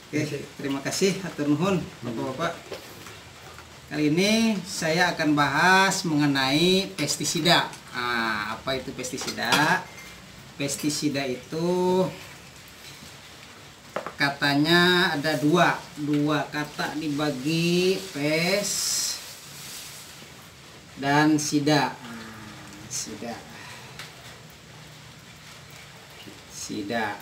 Oke, terima kasih hatur nuhun Bapak-bapak. Kali ini saya akan bahas mengenai pestisida. Apa itu pestisida? Pestisida itu katanya ada dua kata dibagi, pes dan sida. Sida.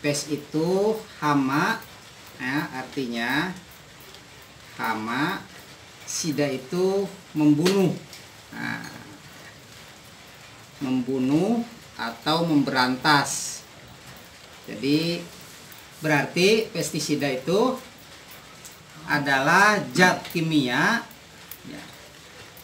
Pes itu hama, ya, artinya hama. Sida itu membunuh, membunuh atau memberantas. Jadi berarti pestisida itu adalah zat kimia ya,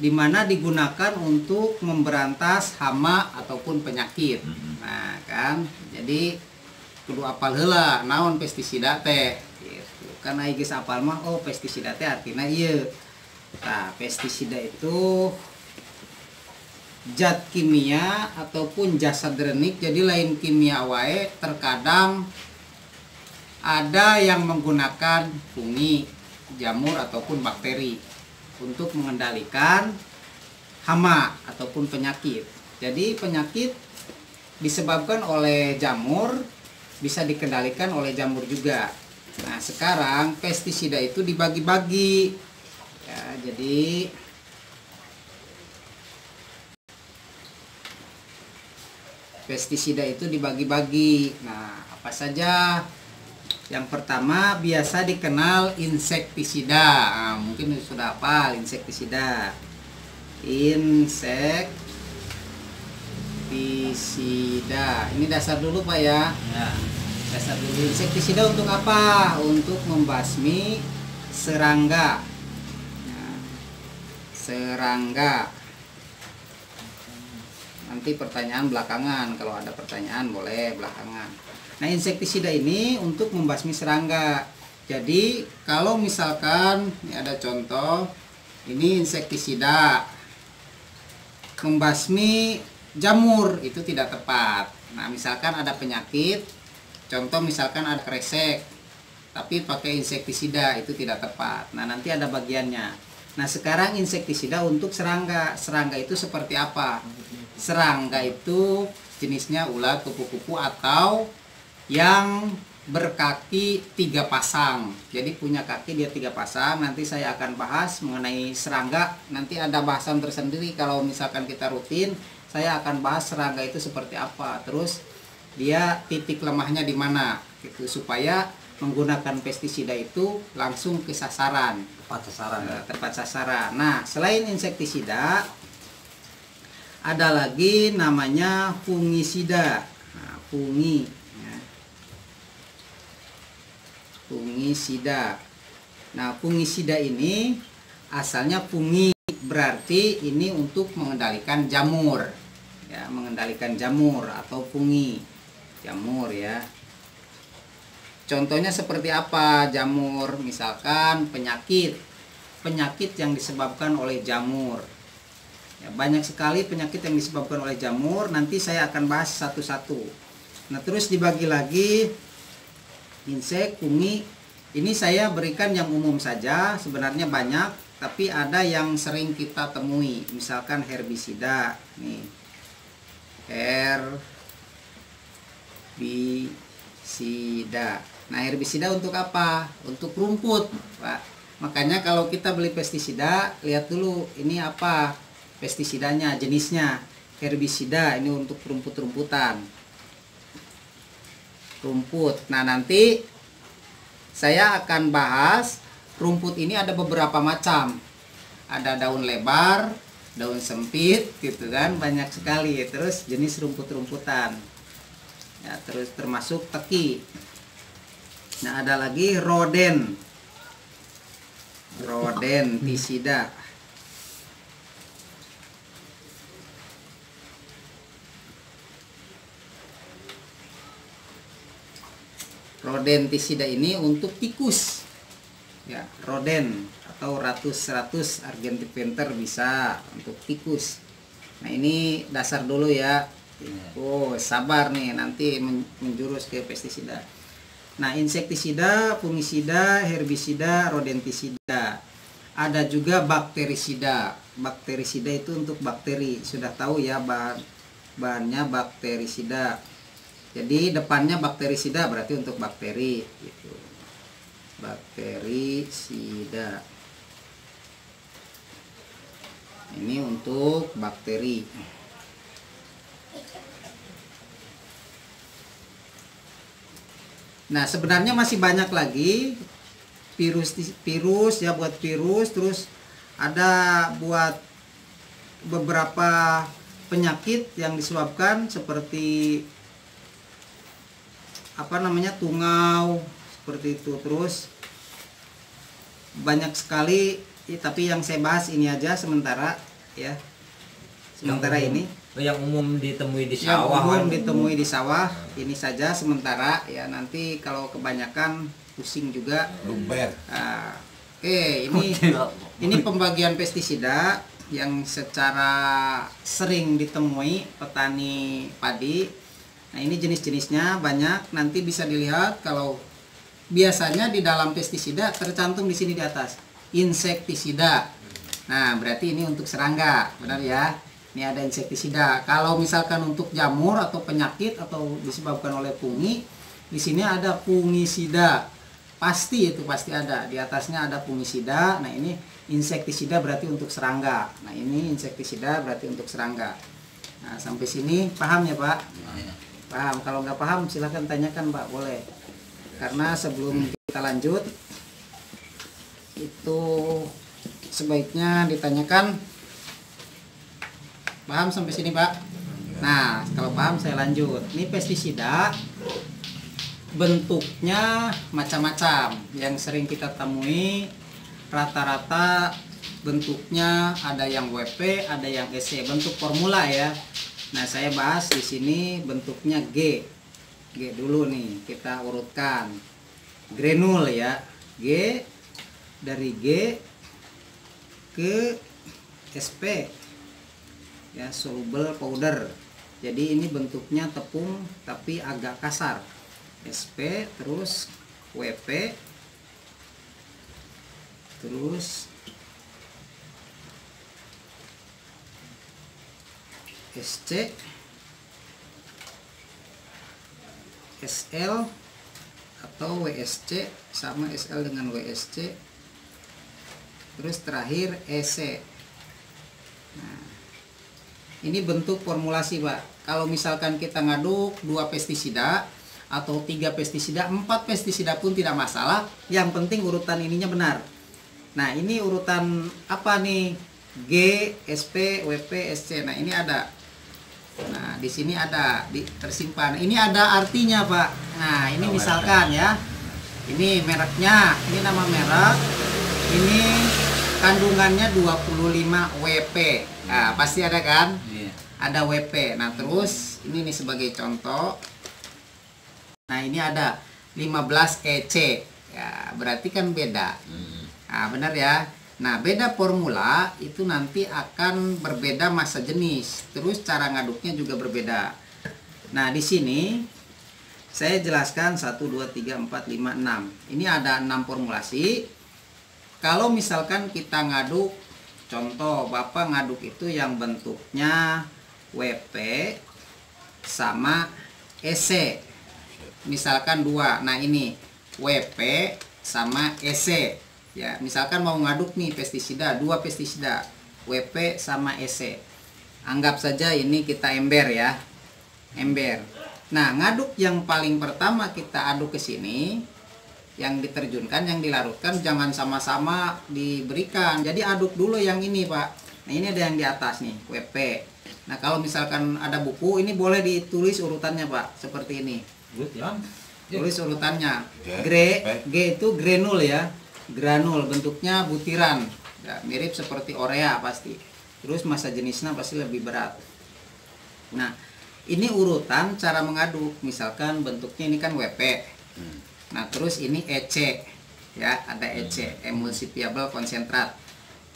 dimana digunakan untuk memberantas hama ataupun penyakit. Nah kan, jadi kudu apal heula naon pestisida teh gitu. Karena geus apal mah oh pestisida teh artinya ieu. Nah, pestisida itu zat kimia ataupun jasa drenik, jadi lain kimia wae. Terkadang ada yang menggunakan fungi, jamur ataupun bakteri untuk mengendalikan hama ataupun penyakit. Jadi penyakit disebabkan oleh jamur bisa dikendalikan oleh jamur juga. Nah sekarang pestisida itu dibagi-bagi ya, jadi pestisida itu dibagi-bagi. Nah apa saja? Yang pertama biasa dikenal insektisida. Mungkin sudah hafal insektisida. Insektisida. Ini dasar dulu Pak ya. Dasar dulu. Insektisida untuk apa? Untuk membasmi serangga. Serangga. Nanti pertanyaan belakangan. Kalau ada pertanyaan boleh belakangan. Nah insektisida ini untuk membasmi serangga. Jadi kalau misalkan ini ada contoh. Ini insektisida membasmi jamur, itu tidak tepat. Nah misalkan ada penyakit, contoh misalkan ada kresek, tapi pakai insektisida, itu tidak tepat. Nah nanti ada bagiannya. Nah sekarang insektisida untuk serangga. Serangga itu seperti apa? Serangga itu jenisnya ulat, kupu-kupu, atau yang berkaki 3 pasang. Jadi punya kaki dia 3 pasang. Nanti saya akan bahas mengenai serangga. Nanti ada bahasan tersendiri kalau misalkan kita rutin. Saya akan bahas serangga itu seperti apa. Terus dia titik lemahnya di mana gitu, supaya menggunakan pestisida itu langsung ke sasaran. Tepat sasaran. Nah, selain insektisida ada lagi namanya fungisida. Nah, fungisida. Nah, fungisida ini asalnya fungi, berarti ini untuk mengendalikan jamur. Ya, mengendalikan jamur atau fungi. Jamur ya. Contohnya seperti apa jamur? Misalkan penyakit yang disebabkan oleh jamur. Ya, banyak sekali penyakit yang disebabkan oleh jamur. Nanti saya akan bahas satu-satu. Nah, terus dibagi lagi insek, fungi. Ini saya berikan yang umum saja, sebenarnya banyak, tapi ada yang sering kita temui. Misalkan herbisida, nih. Herbisida. Nah, herbisida untuk apa? Untuk rumput, Pak. Makanya kalau kita beli pestisida, lihat dulu ini apa pestisidanya, jenisnya. Herbisida ini untuk rumput-rumputan. Rumput. Nah, nanti saya akan bahas rumput ini ada beberapa macam. Ada daun lebar, daun sempit gitu kan, banyak sekali. Terus jenis rumput-rumputan. Ya, terus termasuk teki. Nah, ada lagi rodentisida. Rodentisida ini untuk tikus. Ya, roden atau ratus argentifenter bisa untuk tikus. Nah, ini dasar dulu ya. Oh, sabar nih, nanti menjurus ke pestisida. Nah, insektisida, fungisida, herbisida, rodentisida. Ada juga bakterisida. Bakterisida itu untuk bakteri. Sudah tahu ya bahannya bakterisida. Jadi depannya bakterisida berarti untuk bakteri gitu. Bakterisida. Ini untuk bakteri. Nah, sebenarnya masih banyak lagi virus ya, buat virus, terus ada buat beberapa penyakit yang disebabkan seperti apa namanya, tungau seperti itu. Terus banyak sekali, tapi yang saya bahas ini aja sementara ya. Sementara ini yang umum ditemui di yang sawah. umum ditemui di sawah ini saja sementara ya, nanti kalau kebanyakan pusing juga. Oke, ini pembagian pestisida yang secara sering ditemui petani padi. Nah, ini jenis-jenisnya banyak, nanti bisa dilihat. Kalau biasanya di dalam pestisida tercantum di sini di atas insektisida. Nah, berarti ini untuk serangga, benar ya? Ini ada insektisida. Kalau misalkan untuk jamur atau penyakit atau disebabkan oleh fungi, di sini ada fungisida. Pasti itu pasti ada. Di atasnya ada fungisida. Nah, ini insektisida berarti untuk serangga. Nah, ini insektisida berarti untuk serangga. Nah, sampai sini paham ya, Pak? Paham. Kalau nggak paham silahkan tanyakan, Pak, boleh. Karena sebelum kita lanjut itu sebaiknya ditanyakan. Paham sampai sini, Pak? Nah, kalau paham saya lanjut. Ini pestisida bentuknya macam-macam. Yang sering kita temui rata-rata bentuknya ada yang WP, ada yang EC. Bentuk formula ya. Nah, saya bahas di sini bentuknya G. G dulu nih, kita urutkan. Granul ya. G, dari G ke SP. Ya, soluble powder. Jadi ini bentuknya tepung tapi agak kasar. SP, terus WP, terus SC, SL atau WSC, sama SL dengan WSC, terus terakhir EC. Nah, ini bentuk formulasi, Pak. Kalau misalkan kita ngaduk 2 pestisida atau 3 pestisida, 4 pestisida pun tidak masalah. Yang penting urutan ininya benar. Nah, ini urutan apa nih? G, SP, WP, SC. Nah, ini ada. Nah, di sini ada tersimpan. Ini ada artinya, Pak. Nah, ini misalkan ya. Ini mereknya, ini nama merek. Ini kandungannya 25 WP. Nah, pasti ada kan? Iya. Ada WP. Nah, terus ini nih sebagai contoh. Nah, ini ada 15 EC. Ya, berarti kan beda. Nah, benar ya. Nah, beda formula itu nanti akan berbeda masa jenis. Terus cara ngaduknya juga berbeda. Nah, di sini saya jelaskan 1 2 3 4 5 6. Ini ada 6 formulasi. Kalau misalkan kita ngaduk, contoh Bapak ngaduk itu yang bentuknya WP sama EC. Misalkan 2. Nah, ini WP sama EC. Ya, misalkan mau ngaduk nih pestisida, 2 pestisida, WP sama EC. Anggap saja ini kita ember ya. Ember. Nah, ngaduk yang paling pertama kita aduk ke sini, yang diterjunkan, yang dilarutkan jangan sama-sama diberikan. Jadi aduk dulu yang ini, Pak. Nah, ini ada yang di atas nih, WP. Nah, kalau misalkan ada buku, ini boleh ditulis urutannya, Pak, seperti ini. Tulis urutannya. G itu granul ya. Granul, bentuknya butiran ya, mirip seperti urea pasti. Terus masa jenisnya pasti lebih berat. Nah, ini urutan cara mengaduk. Misalkan bentuknya ini kan WP. Nah, terus ini EC ya, ada EC, emulsifiable konsentrat.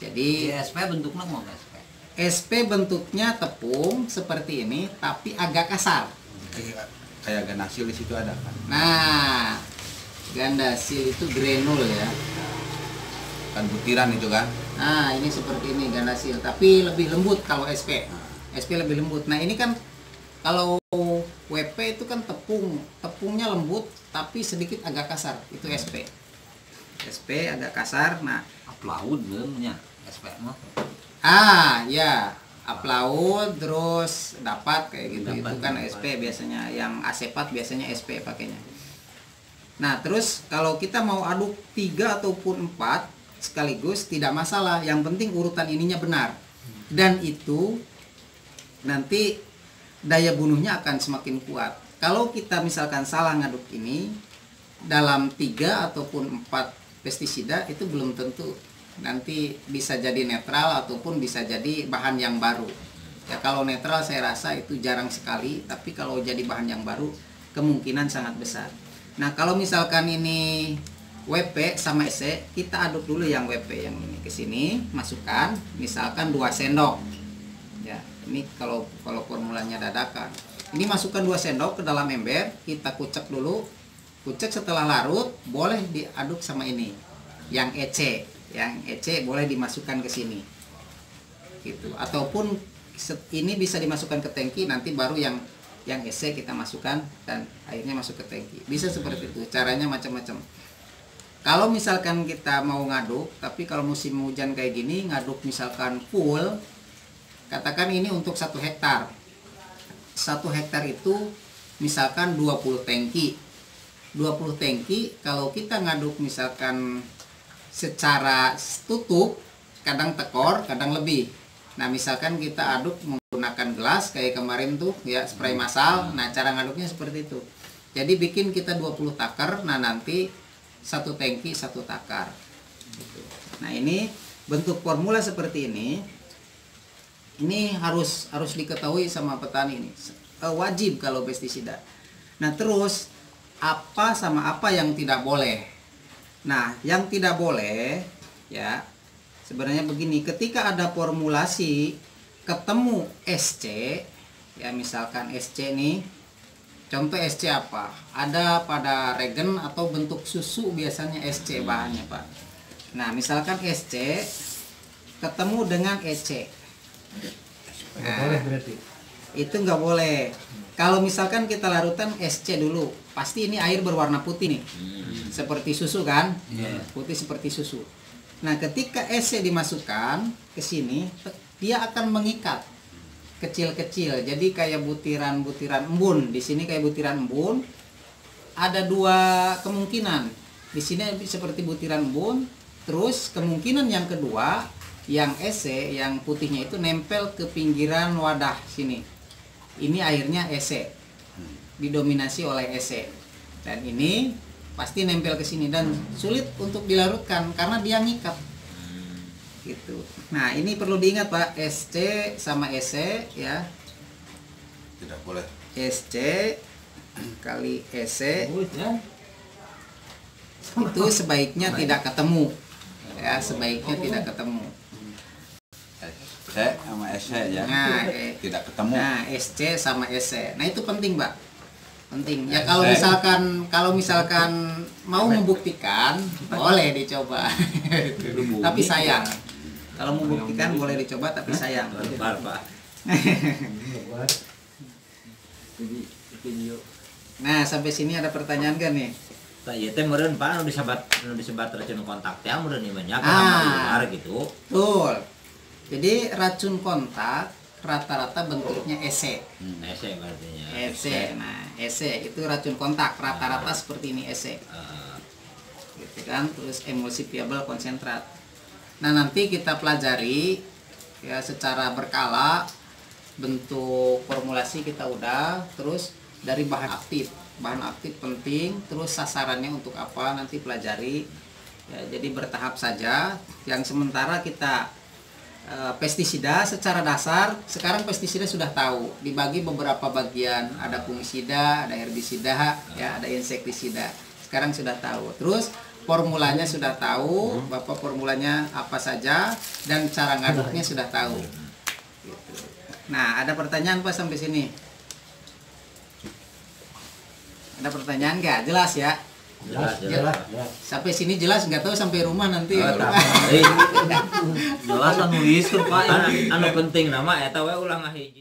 Jadi SP bentuknya mau SP? SP bentuknya tepung seperti ini tapi agak kasar. Kayak Ganasil di situ ada kan? Nah, Gandasil itu granul ya. Kan butiran itu kan? Nah, ini seperti ini Gandasil, tapi lebih lembut kalau SP. SP lebih lembut. Nah, ini kan kalau WP itu kan tepungnya lembut tapi sedikit agak kasar. Itu SP. SP agak kasar. Nah, Aplaud belumnya SP mah. ya, upload terus dapat kayak gitu. Dapat, Itu kan dapat. SP biasanya. Yang asepat biasanya SP pakainya. Nah, terus kalau kita mau aduk 3 ataupun 4 sekaligus tidak masalah. Yang penting urutan ininya benar. Dan itu nanti daya bunuhnya akan semakin kuat. Kalau kita misalkan salah ngaduk ini dalam 3 ataupun 4 pestisida itu belum tentu nanti bisa jadi netral ataupun bisa jadi bahan yang baru. Ya, kalau netral saya rasa itu jarang sekali, tapi kalau jadi bahan yang baru kemungkinan sangat besar. Nah, kalau misalkan ini WP sama SC, kita aduk dulu yang WP yang ini ke sini, masukkan misalkan 2 sendok. Ya, ini kalau formulanya dadakan. Ini masukkan 2 sendok ke dalam ember, kita kucek dulu. Kucek setelah larut, boleh diaduk sama ini. Yang EC, boleh dimasukkan ke sini. Gitu. Ataupun ini bisa dimasukkan ke tangki, nanti baru yang EC kita masukkan dan airnya masuk ke tangki. Bisa seperti itu, caranya macam-macam. Kalau misalkan kita mau ngaduk, tapi kalau musim hujan kayak gini, ngaduk misalkan full, katakan ini untuk 1 hektar. 1 hektar itu misalkan 20 tangki. 20 tangki, kalau kita ngaduk misalkan secara tutup, kadang tekor, kadang lebih. Nah, misalkan kita aduk menggunakan gelas kayak kemarin tuh ya, spray massal. Nah, cara ngaduknya seperti itu. Jadi bikin kita 20 takar, nah nanti 1 tangki 1 takar. Gitu. Nah, ini bentuk formula seperti ini. Ini harus diketahui sama petani ini. Wajib kalau pestisida. Nah, terus apa sama apa yang tidak boleh? Nah, yang tidak boleh ya sebenarnya begini, ketika ada formulasi ketemu SC, ya misalkan SC nih, contoh SC apa? Ada pada regen atau bentuk susu biasanya SC bahannya, Pak. Nah, misalkan SC ketemu dengan EC. Nah, itu nggak boleh. Kalau misalkan kita larutan SC dulu, pasti ini air berwarna putih nih, seperti susu kan? Putih seperti susu. Nah, ketika SC dimasukkan ke sini, dia akan mengikat kecil-kecil. Jadi kayak butiran-butiran embun. Di sini kayak butiran embun. Ada 2 kemungkinan. Di sini seperti butiran embun. Terus kemungkinan yang kedua, yang SC, yang putihnya itu nempel ke pinggiran wadah sini. Ini airnya SC. Didominasi oleh SC. Dan ini pasti nempel ke sini dan sulit untuk dilarutkan karena dia ngikat. Gitu. Nah, ini perlu diingat, Pak, SC sama SC ya. Tidak boleh. SC kali SC itu sebaiknya tidak ketemu. Ya, sebaiknya tidak ketemu. SC sama SC ya. Nah, tidak ketemu. Nah, SC sama SC. Nah, itu penting, Pak. Penting. Ya, kalau misalkan mau membuktikan, boleh dicoba. Tapi sayang. Kalau membuktikan boleh dicoba tapi sayang. Nah, sampai sini ada pertanyaan kan nih? Tah ieu teh meureun Pak anu disebat racun kontak teh meureun ieu banyak gitu. Betul. Jadi racun kontak rata-rata bentuknya EC. EC artinya. EC. Nah, EC itu racun kontak rata-rata seperti ini EC. Gitu kan, terus emulsifiable konsentrat. Nah, nanti kita pelajari ya secara berkala bentuk formulasi kita udah, terus dari bahan aktif. Bahan aktif penting, terus sasarannya untuk apa nanti pelajari. Ya, jadi bertahap saja. Yang sementara kita pestisida secara dasar, sekarang pestisida sudah tahu dibagi beberapa bagian, ada fungisida, ada herbisida, ya, ada insektisida. Sekarang sudah tahu. Terus formulanya sudah tahu, Bapak formulanya apa saja dan cara ngaduknya sudah tahu. Gitu. Nah, ada pertanyaan Pak sampai sini? Ada pertanyaan nggak? Jelas ya? Jelas. Sampai sini jelas, nggak tahu sampai rumah nanti. Jelas anu geus Pak. Anu penting nama eta we ulang hiji.